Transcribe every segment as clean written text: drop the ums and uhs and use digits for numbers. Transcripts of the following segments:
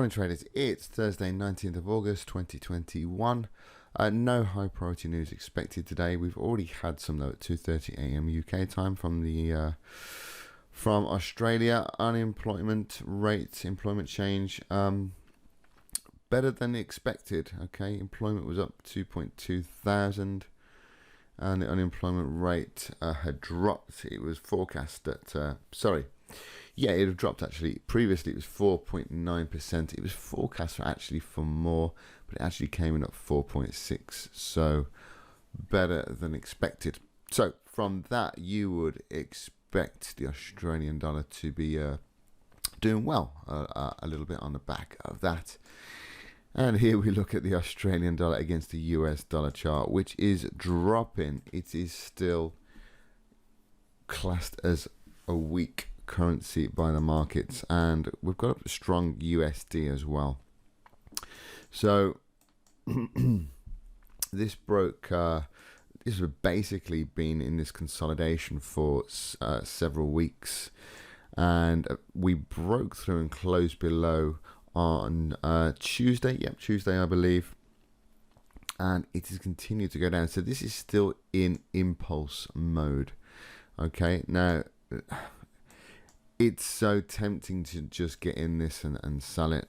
Morning traders, it's Thursday 19th of August 2021. No high priority news expected today. We've already had some though at 2:30 a.m. UK time from the from Australia. Unemployment rate, employment change, better than expected. Okay, employment was up 2.2 thousand, and the unemployment rate had dropped. It was forecast at it had dropped actually. Previously it was 4.9%. It was forecast actually for more, but it actually came in at 4.6, so better than expected. So from that, you would expect the Australian dollar to be doing well a little bit on the back of that. And here we look at the Australian dollar against the US dollar chart, which is dropping. It is still classed as a weak currency by the markets, and we've got a strong USD as well. So this broke. This has basically been in this consolidation for several weeks, and we broke through and closed below on Tuesday. Yep, Tuesday, I believe. And it has continued to go down. So this is still in impulse mode. Okay, now it's so tempting to just get in this and sell it.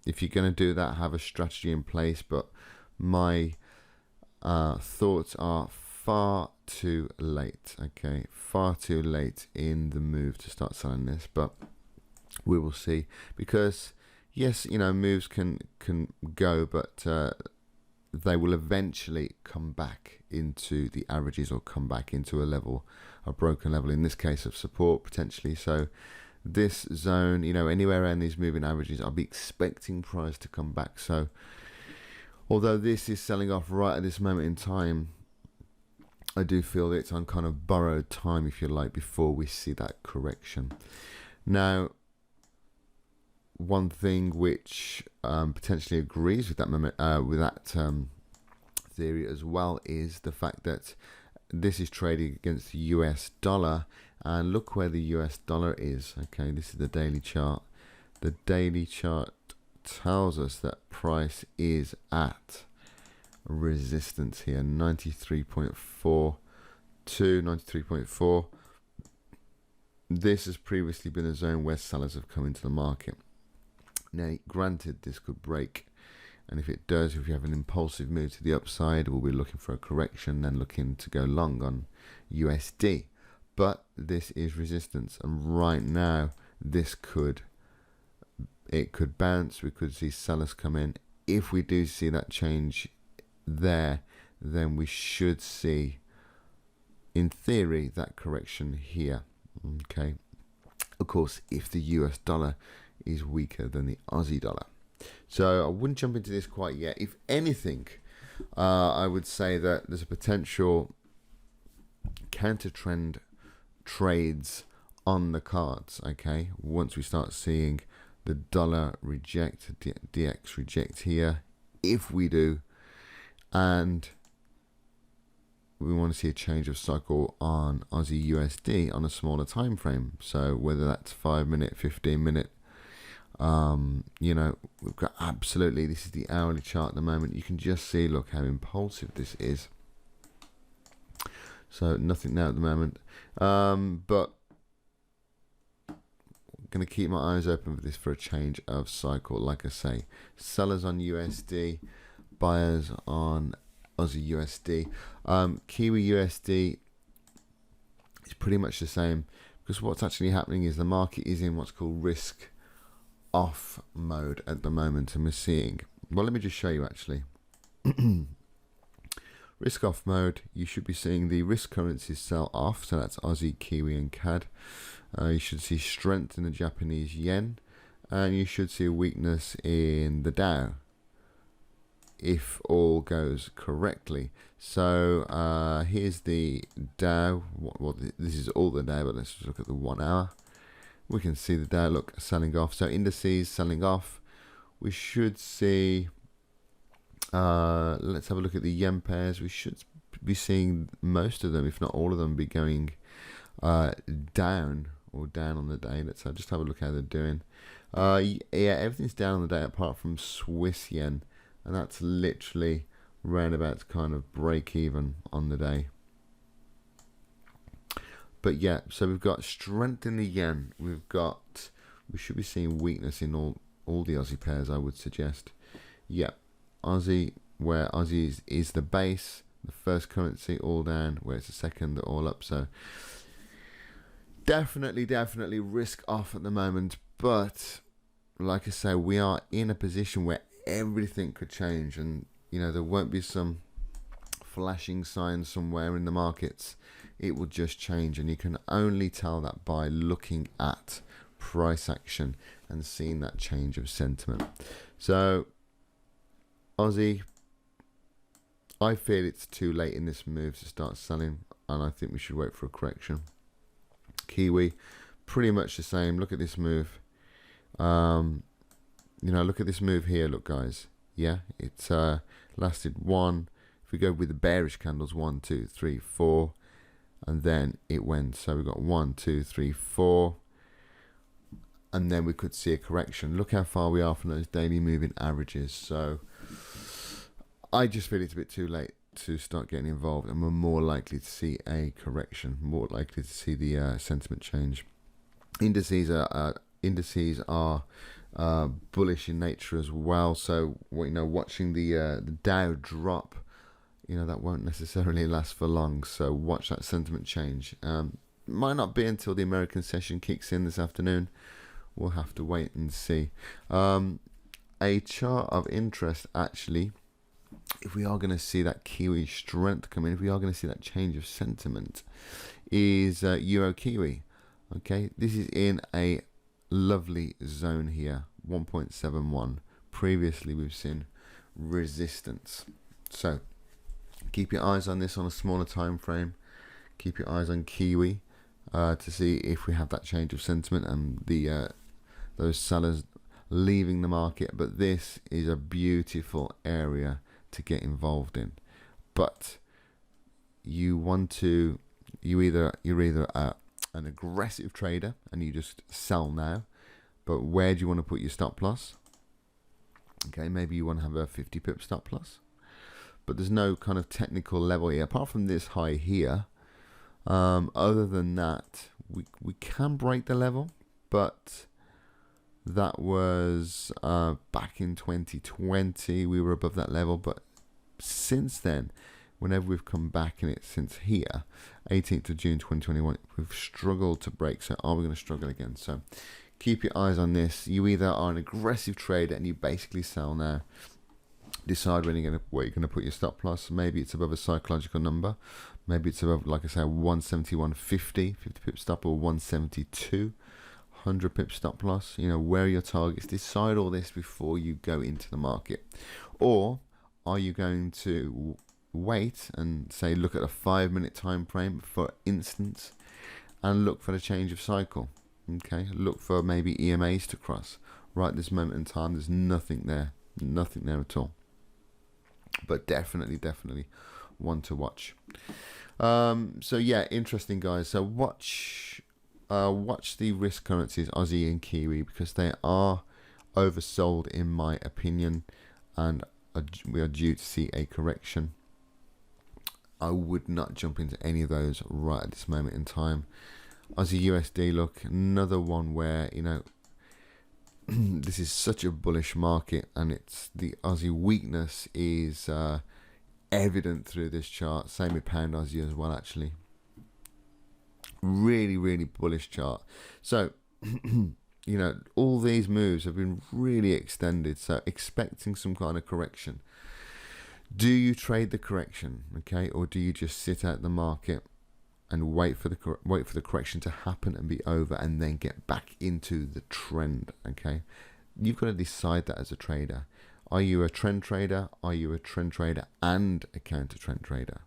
If you're going to do that, have a strategy in place. But my thoughts are far too late. Okay, far too late in the move to start selling this. But we will see, because yes, you know, moves can go, but they will eventually come back into the averages, or come back into a level, a broken level, in this case of support potentially. So this zone, you know, anywhere around these moving averages, I'll be expecting price to come back. So although this is selling off right at this moment in time, I do feel that it's on kind of borrowed time, if you like, before we see that correction. Now, one thing which potentially agrees with that moment, theory as well, is the fact that this is trading against the US dollar, and look where the US dollar is. Okay, this is the daily chart. The daily chart tells us that price is at resistance here, 93.4 to 93.4. This has previously been a zone where sellers have come into the market. Now, granted, this could break, and if it does, if you have an impulsive move to the upside, we'll be looking for a correction, then looking to go long on USD. But this is resistance, and right now this could bounce. We could see sellers come in. If we do see that change there, then we should see, in theory, that correction here. Okay, of course, if the US dollar is weaker than the Aussie dollar. So I wouldn't jump into this quite yet. If anything, I would say that there's a potential counter trend trades on the cards. Okay, once we start seeing the dollar reject, DX reject here, if we do, and we want to see a change of cycle on Aussie USD on a smaller time frame. So whether that's 5 minute, 15 minute, you know, we've got absolutely, this is the hourly chart at the moment. You can just see, look how impulsive this is. So nothing now at the moment, but I'm going to keep my eyes open for this, for a change of cycle. Like I say, sellers on USD, buyers on Aussie USD. Kiwi USD is pretty much the same, because what's actually happening is the market is in what's called risk off mode at the moment, and we're seeing, well, let me just show you actually. Risk off mode, you should be seeing the risk currencies sell off, so that's Aussie, Kiwi and CAD. You should see strength in the Japanese yen, and you should see a weakness in the Dow, if all goes correctly. So here's the Dow. Well, this is all the Dow, but let's just look at the 1 hour. We can see the Dow, look, selling off. So indices selling off. We should see, let's have a look at the yen pairs. We should be seeing most of them, if not all of them, be going down, or down on the day. Let's just have a look how they're doing. Yeah, everything's down on the day apart from Swiss yen, and that's literally round about to kind of break even on the day. But yeah, so we've got strength in the yen. We should be seeing weakness in all the Aussie pairs, I would suggest. Yeah, Aussie, where Aussie is the base, the first currency all down, where it's the second all up. So definitely risk off at the moment. But like I say, we are in a position where everything could change, and there won't be some flashing signs somewhere in the markets. It will just change, and you can only tell that by looking at price action and seeing that change of sentiment. So Aussie, I feel it's too late in this move to start selling, and I think we should wait for a correction. Kiwi, pretty much the same. Look at this move. Look at this move here. Look, guys. Yeah, it's lasted one. If we go with the bearish candles, 1, 2, 3, 4, and then it went. So we got 1, 2, 3, 4, and then we could see a correction. Look how far we are from those daily moving averages. So I just feel it's a bit too late to start getting involved, and we're more likely to see a correction, more likely to see the sentiment change. Indices are bullish in nature as well. So watching the Dow drop, that won't necessarily last for long. So watch that sentiment change. Might not be until the American session kicks in this afternoon. We'll have to wait and see. A chart of interest, actually, if we are going to see that Kiwi strength come in, if we are going to see that change of sentiment, is Euro Kiwi. Okay, this is in a lovely zone here, 1.71. Previously, we've seen resistance. So keep your eyes on this on a smaller time frame. Keep your eyes on Kiwi to see if we have that change of sentiment and those sellers leaving the market. But this is a beautiful area to get involved in. But you're either an aggressive trader and you just sell now, but where do you want to put your stop loss? Okay, maybe you want to have a 50 pip stop loss, but there's no kind of technical level here apart from this high here. Other than that, we can break the level, but that was back in 2020. We were above that level, but since then, whenever we've come back in it since here, 18th of June 2021, we've struggled to break. So are we going to struggle again? So keep your eyes on this. You either are an aggressive trader and you basically sell now. Decide where you're going to put your stop loss. Maybe it's above a psychological number. Maybe it's above, like I say, 171.50, 50 pip stop, or 172. 100 pip stop loss. Where are your targets? Decide all this before you go into the market. Or are you going to wait and say, look at a 5-minute time frame, for instance, and look for the change of cycle? Okay, look for maybe EMAs to cross. Right this moment in time, there's nothing there at all. But definitely one to watch. So yeah, interesting, guys. So watch the risk currencies, Aussie and Kiwi, because they are oversold in my opinion, and we are due to see a correction. I would not jump into any of those right at this moment in time. Aussie USD, look, another one where this is such a bullish market, and it's the Aussie weakness is evident through this chart. Same with pound Aussie as well, actually. Really bullish chart. So all these moves have been really extended, so expecting some kind of correction. Do you trade the correction, okay, or do you just sit out the market and wait for the correction to happen and be over, and then get back into the trend? Okay, you've got to decide that as a trader. Are you a trend trader? Are you a trend trader and a counter trend trader?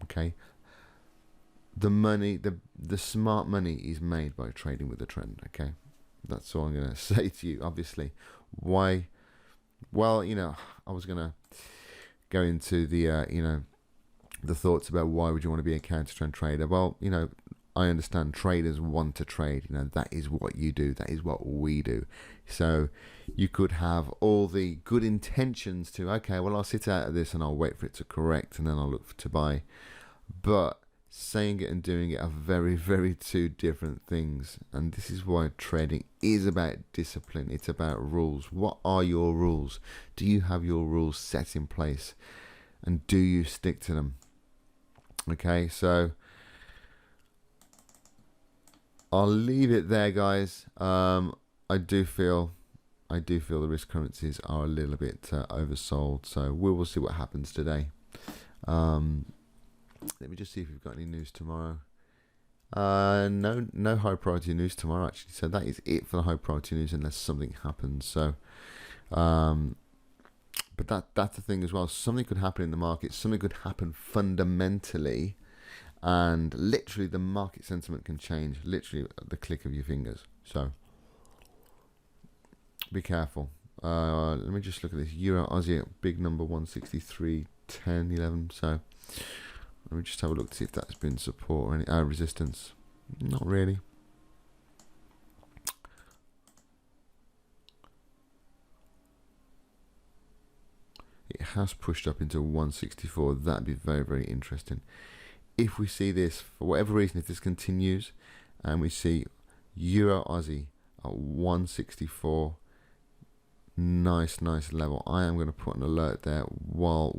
Okay, the smart money is made by trading with the trend. Okay, that's all I'm going to say to you. Obviously, why? Well, I was going to go into the the thoughts about why would you want to be a counter trend trader. Well, I understand traders want to trade. You know, that is what you do. That is what we do. So you could have all the good intentions to, okay, well, I'll sit out of this and I'll wait for it to correct and then I'll look to buy. But saying it and doing it are very, very two different things. And this is why trading is about discipline. It's about rules. What are your rules? Do you have your rules set in place? And do you stick to them? Okay, so I'll leave it there, guys. I do feel the risk currencies are a little bit oversold. So we will see what happens today. Let me just see if we've got any news tomorrow. No high priority news tomorrow, actually. So that is it for the high priority news, unless something happens. So, but that's the thing as well. Something could happen in the market. Something could happen fundamentally, and literally the market sentiment can change. Literally at the click of your fingers. So be careful. Let me just look at this Euro Aussie, big number 163.10.11. So. Let me just have a look to see if that's been support or any resistance. Not really. It has pushed up into 164. That'd be very, very interesting. If we see this, for whatever reason, if this continues, and we see Euro Aussie at 164, nice level. I am going to put an alert there while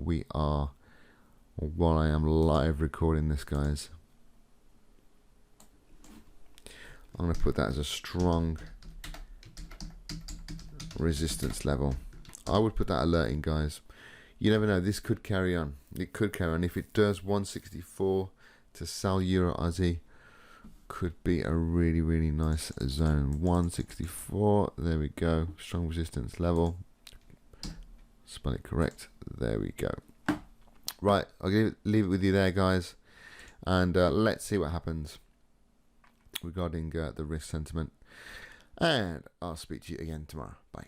I am live recording this, guys. I'm going to put that as a strong resistance level. I would put that alert in, guys. You never know, this could carry on. It could carry on. If it does, 164 to sell Euro Aussie could be a really, really nice zone. 164, there we go. Strong resistance level. Spell it correct. There we go. Right, I'll leave it with you there, guys, and let's see what happens regarding the risk sentiment, and I'll speak to you again tomorrow. Bye.